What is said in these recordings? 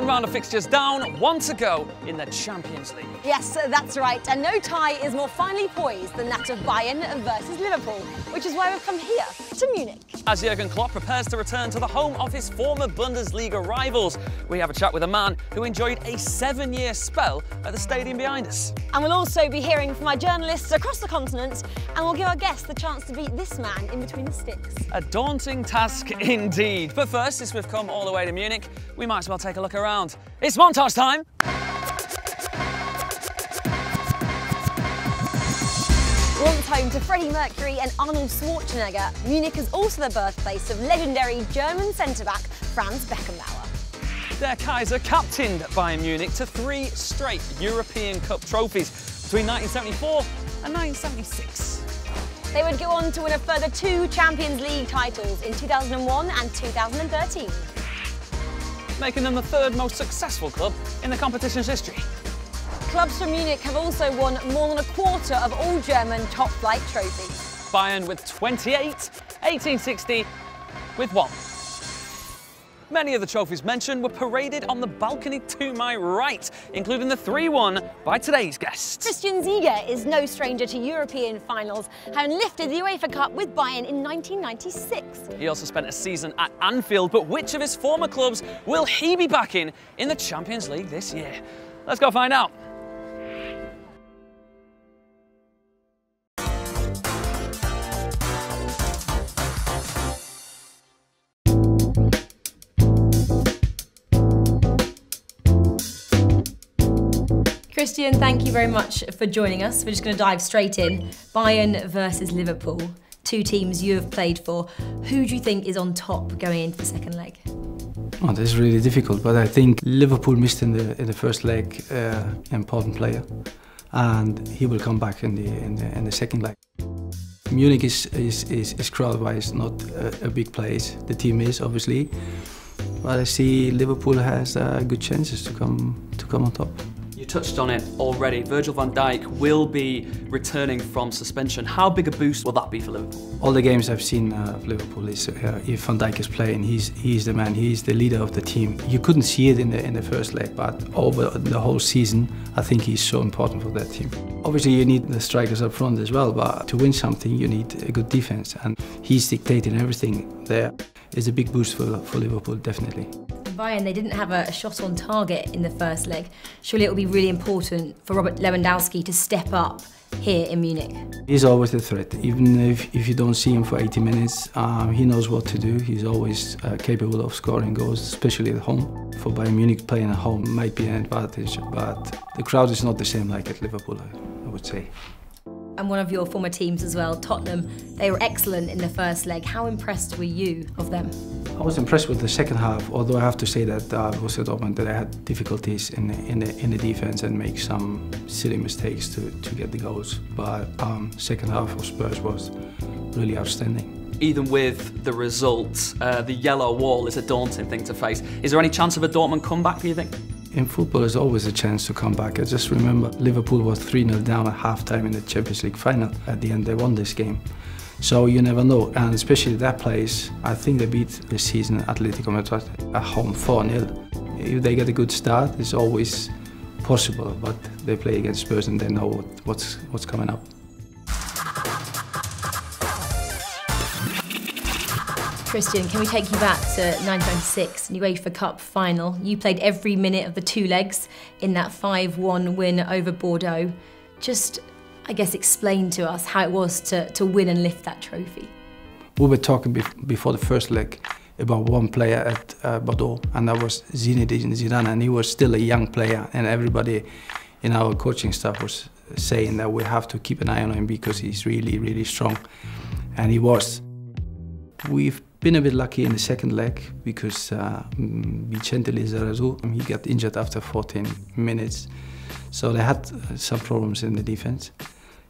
One round of fixtures down, one to go in the Champions League. Yes, that's right. And no tie is more finely poised than that of Bayern versus Liverpool, which is why we've come here to Munich. As Jurgen Klopp prepares to return to the home of his former Bundesliga rivals, we have a chat with a man who enjoyed a 7-year spell at the stadium behind us. And we'll also be hearing from our journalists across the continent, and we'll give our guests the chance to beat this man in between the sticks. A daunting task indeed. But first, since we've come all the way to Munich, we might as well take a look around. It's montage time! Once home to Freddie Mercury and Arnold Schwarzenegger, Munich is also the birthplace of legendary German centre-back Franz Beckenbauer. Der Kaiser captained Bayern Munich to 3 straight European Cup trophies between 1974 and 1976. They would go on to win a further 2 Champions League titles in 2001 and 2013. Making them the 3rd most successful club in the competition's history. Clubs from Munich have also won more than a quarter of all German top-flight trophies. Bayern with 28, 1860 with 1. Many of the trophies mentioned were paraded on the balcony to my right, including the 3 won by today's guest. Christian Ziege is no stranger to European finals, having lifted the UEFA Cup with Bayern in 1996. He also spent a season at Anfield, but which of his former clubs will he be backing in the Champions League this year? Let's go find out. Christian, thank you very much for joining us. We're just going to dive straight in. Bayern versus Liverpool, 2 teams you have played for. Who do you think is on top going into the second leg? Oh, this is really difficult, but I think Liverpool missed in the first leg important player, and he will come back in the second leg. Munich is crowd-wise not a big place. The team is obviously, but I see Liverpool has good chances to come on top. You touched on it already. Virgil van Dijk will be returning from suspension. How big a boost will that be for Liverpool? All the games I've seen of Liverpool is if Van Dijk is playing, he's the man. He's the leader of the team. You couldn't see it in the first leg, but over the whole season, I think he's so important for that team. Obviously, you need the strikers up front as well, but to win something, you need a good defense, and he's dictating everything there. It's a big boost for Liverpool, definitely. Bayern, they didn't have a shot on target in the first leg. Surely it will be really important for Robert Lewandowski to step up here in Munich. He's always a threat. Even if you don't see him for 80 minutes, he knows what to do. He's always capable of scoring goals, especially at home. For Bayern Munich, playing at home might be an advantage, but the crowd is not the same like at Liverpool, I would say. And one of your former teams as well, Tottenham, they were excellent in the first leg. How impressed were you of them? I was impressed with the second half, although I have to say that Borussia Dortmund that I had difficulties in the defense and make some silly mistakes to get the goals. But second half of Spurs was really outstanding. Even with the results, the yellow wall is a daunting thing to face. Is there any chance of a Dortmund comeback, do you think? In football, there's always a chance to come back. I just remember Liverpool was 3-0 down at half-time in the Champions League final. At the end, they won this game. So you never know, and especially that place, I think they beat this season Atletico Madrid at home 4-0. If they get a good start, it's always possible, but they play against Spurs and they know what's coming up. Christian, can we take you back to 1996, the UEFA Cup final? You played every minute of the 2 legs in that 5-1 win over Bordeaux. Just, I guess, explain to us how it was to win and lift that trophy. We were talking before the first leg about one player at Bordeaux, and that was Zinedine Zidane, and he was still a young player, and everybody in our coaching staff was saying that we have to keep an eye on him because he's really, really strong, and he was. We've been a bit lucky in the second leg because Vicente Lizarazu, he got injured after 14 minutes. So they had some problems in the defense.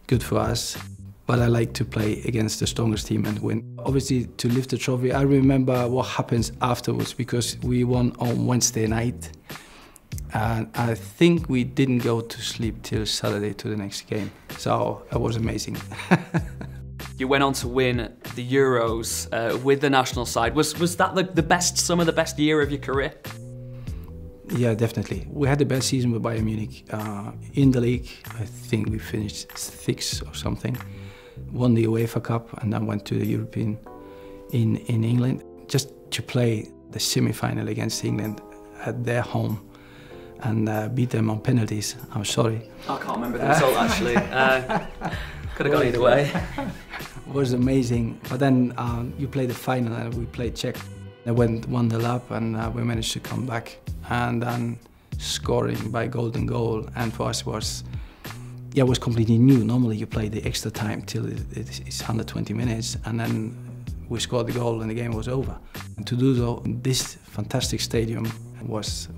Good for us. But I like to play against the strongest team and win. Obviously, to lift the trophy, I remember what happens afterwards because we won on Wednesday night. And I think we didn't go to sleep till Saturday to the next game. So it was amazing. You went on to win the Euros with the national side. Was that the best summer, the best year of your career? Yeah, definitely. We had the best season with Bayern Munich. In the league, I think we finished 6th or something. Won the UEFA Cup and then went to the European in England. Just to play the semi-final against England at their home and beat them on penalties. I'm sorry. I can't remember the result actually. Could have gone either way. It was amazing. But then you play the final and we played Czech. They went 1-0 up and we managed to come back and then scoring by golden goal. And for us was completely new. Normally you play the extra time till it's 120 minutes and then we scored the goal and the game was over. And to do so in this fantastic stadium was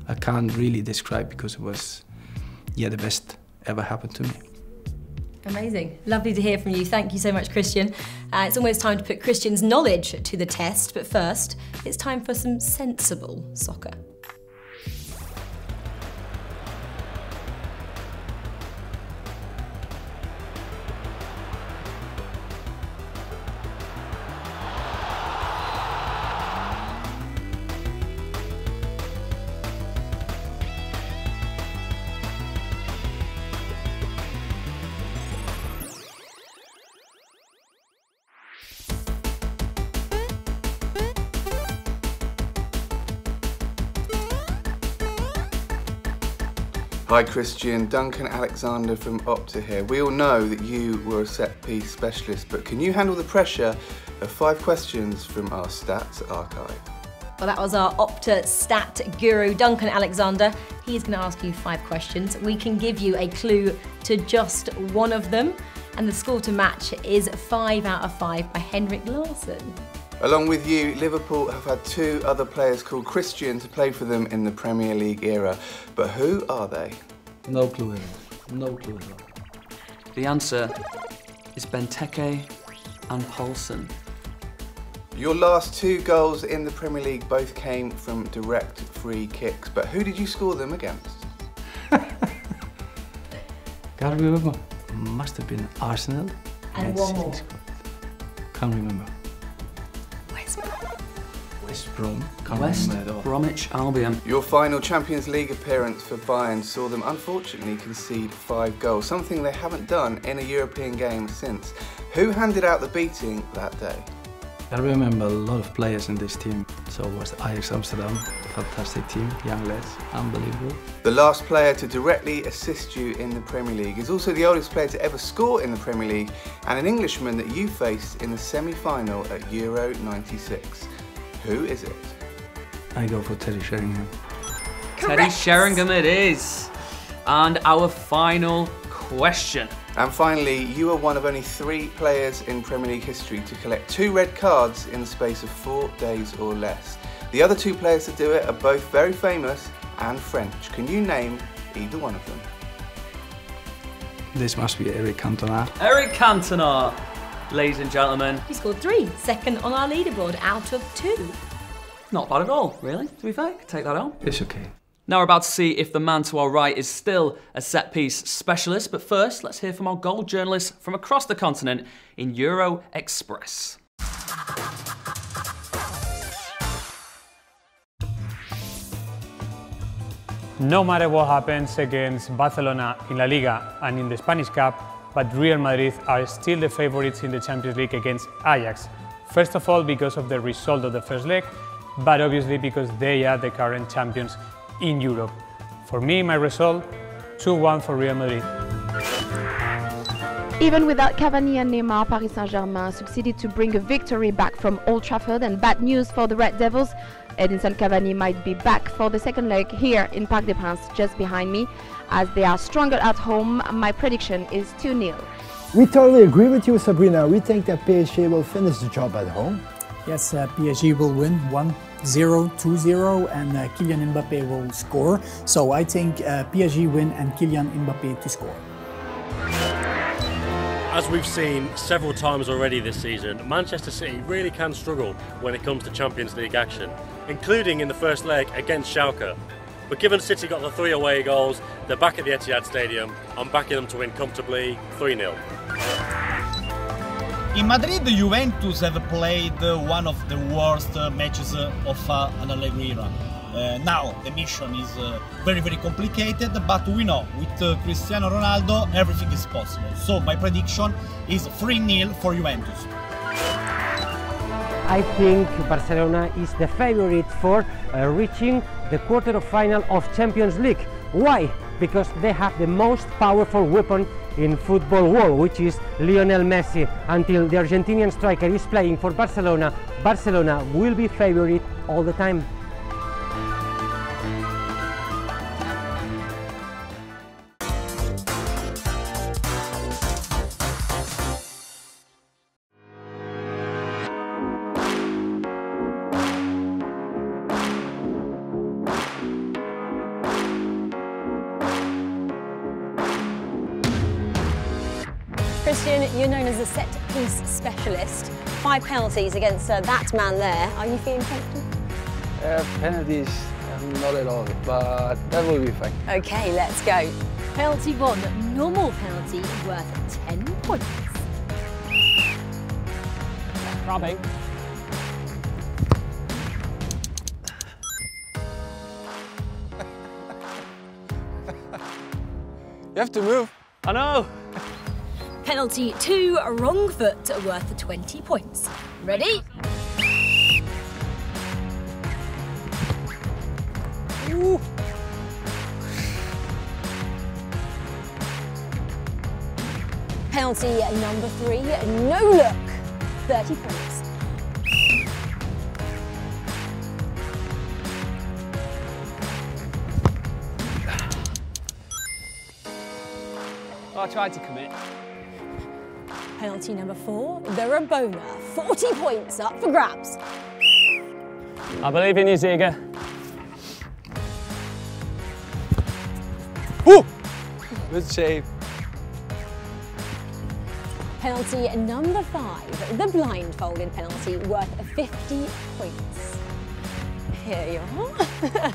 I can't really describe because it was the best ever happened to me. Amazing. Lovely to hear from you. Thank you so much, Christian. It's almost time to put Christian's knowledge to the test, but first, it's time for some sensible soccer. Hi Christian, Duncan Alexander from Opta here. We all know that you were a set-piece specialist, but can you handle the pressure of 5 questions from our stats archive? Well, that was our Opta stat guru, Duncan Alexander. He's going to ask you 5 questions. We can give you a clue to just one of them, and the score to match is 5 out of 5 by Henrik Larsson. Along with you, Liverpool have had 2 other players called Christian to play for them in the Premier League era. But who are they? No clue. No clue at all. The answer is Benteke and Poulsen. Your last 2 goals in the Premier League both came from direct free kicks. But who did you score them against? Can't remember. Must have been Arsenal. And one more. Can't remember. West Brom. West Bromwich Albion. Your final Champions League appearance for Bayern saw them unfortunately concede 5 goals, something they haven't done in a European game since. Who handed out the beating that day? I remember a lot of players in this team. So it was Ajax Amsterdam, fantastic team, young lads, unbelievable. The last player to directly assist you in the Premier League is also the oldest player to ever score in the Premier League and an Englishman that you faced in the semi-final at Euro '96. Who is it? I go for Teddy Sheringham. Teddy Sheringham it is. And our final question. And finally, you are one of only 3 players in Premier League history to collect 2 red cards in the space of 4 days or less. The other 2 players to do it are both very famous and French. Can you name either one of them? This must be Eric Cantona. Eric Cantona, ladies and gentlemen. He scored 3, second on our leaderboard out of 2. Not bad at all, really, to be fair. Take that on. It's okay. Now we're about to see if the man to our right is still a set-piece specialist, but first, let's hear from our goal journalists from across the continent in Euro Express. No matter what happens against Barcelona in La Liga and in the Spanish Cup, but Real Madrid are still the favourites in the Champions League against Ajax. First of all, because of the result of the first leg, but obviously because they are the current champions in Europe. For me, my result, 2-1 for Real Madrid. Even without Cavani and Neymar, Paris Saint-Germain succeeded to bring a victory back from Old Trafford, and bad news for the Red Devils. Edinson Cavani might be back for the second leg here in Parc des Princes, just behind me. As they are stronger at home, my prediction is 2-0. We totally agree with you, Sabrina. We think that PSG will finish the job at home. Yes, PSG will win 1-0, 2-0, and Kylian Mbappé will score. So I think PSG win and Kylian Mbappé to score. As we've seen several times already this season, Manchester City really can struggle when it comes to Champions League action, including in the first leg against Schalke. But given City got the 3 away goals, they're back at the Etihad Stadium. I'm backing them to win comfortably 3-0. In Madrid, Juventus have played one of the worst matches of an Allegri era. Now the mission is very complicated, but we know with Cristiano Ronaldo everything is possible. So my prediction is 3-0 for Juventus. I think Barcelona is the favorite for reaching the quarter-final of Champions League. Why? Because they have the most powerful weapon in football world, which is Lionel Messi. Until the Argentinian striker is playing for Barcelona, Barcelona will be favorite all the time. Christian, you're known as a set-piece specialist. 5 penalties against that man there. Are you feeling confident? Penalties, not at all, but that will be fine. OK, let's go. Penalty 1, normal penalty worth 10 points. Grabbing. You have to move. I know. Penalty 2, wrong foot worth 20 points. Ready? Ooh. Penalty number 3, no look, 30 points. I tried to commit. Penalty number 4, the Rabona, 40 points up for grabs. I believe in you, Ziege. Woo! Good save. Penalty number 5, the blindfolded penalty worth 50 points. Here you are.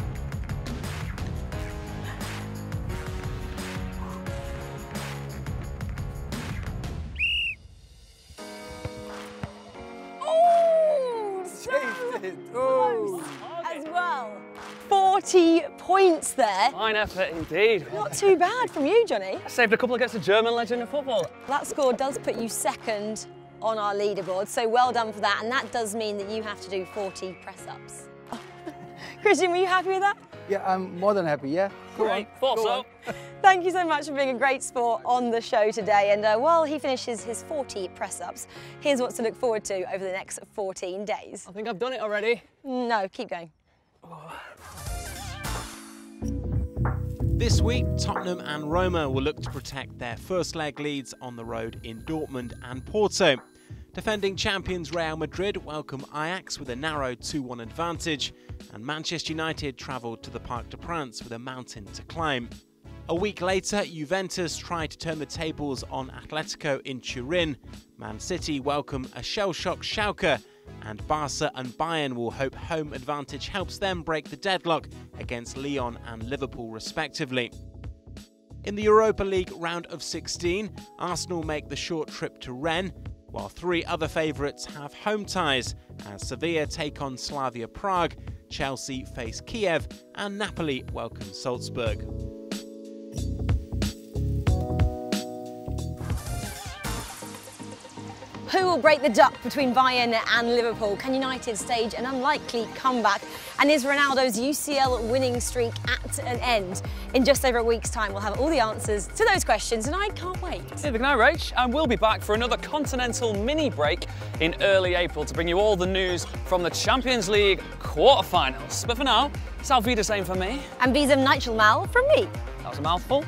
As well. 40 points there. Fine effort indeed. Not too bad from you, Johnny. I saved a couple against a German legend of football. That score does put you second on our leaderboard, so well done for that. And that does mean that you have to do 40 press-ups. Christian, were you happy with that? Yeah, I'm more than happy, yeah. Great, thought so. Thank you so much for being a great sport on the show today. And while he finishes his 40 press-ups, here's what to look forward to over the next 14 days. I think I've done it already. No, keep going. This week, Tottenham and Roma will look to protect their first leg leads on the road in Dortmund and Porto. Defending champions Real Madrid welcome Ajax with a narrow 2-1 advantage, and Manchester United travelled to the Parc des Princes with a mountain to climb. A week later, Juventus tried to turn the tables on Atletico in Turin. Man City welcome a shell-shocked Schalke, and Barca and Bayern will hope home advantage helps them break the deadlock against Lyon and Liverpool respectively. In the Europa League round of 16, Arsenal make the short trip to Rennes, while 3 other favourites have home ties as Sevilla take on Slavia Prague, Chelsea face Kiev and Napoli welcome Salzburg. Who will break the duck between Bayern and Liverpool? Can United stage an unlikely comeback? And is Ronaldo's UCL winning streak at an end? In just over a week's time, we'll have all the answers to those questions, and I can't wait. Neither can I, Rach, and we'll be back for another continental mini break in early April to bring you all the news from the Champions League quarterfinals. But for now, it's auf Wiedersehen for me. And Visum Nigel Mal from me. That was a mouthful.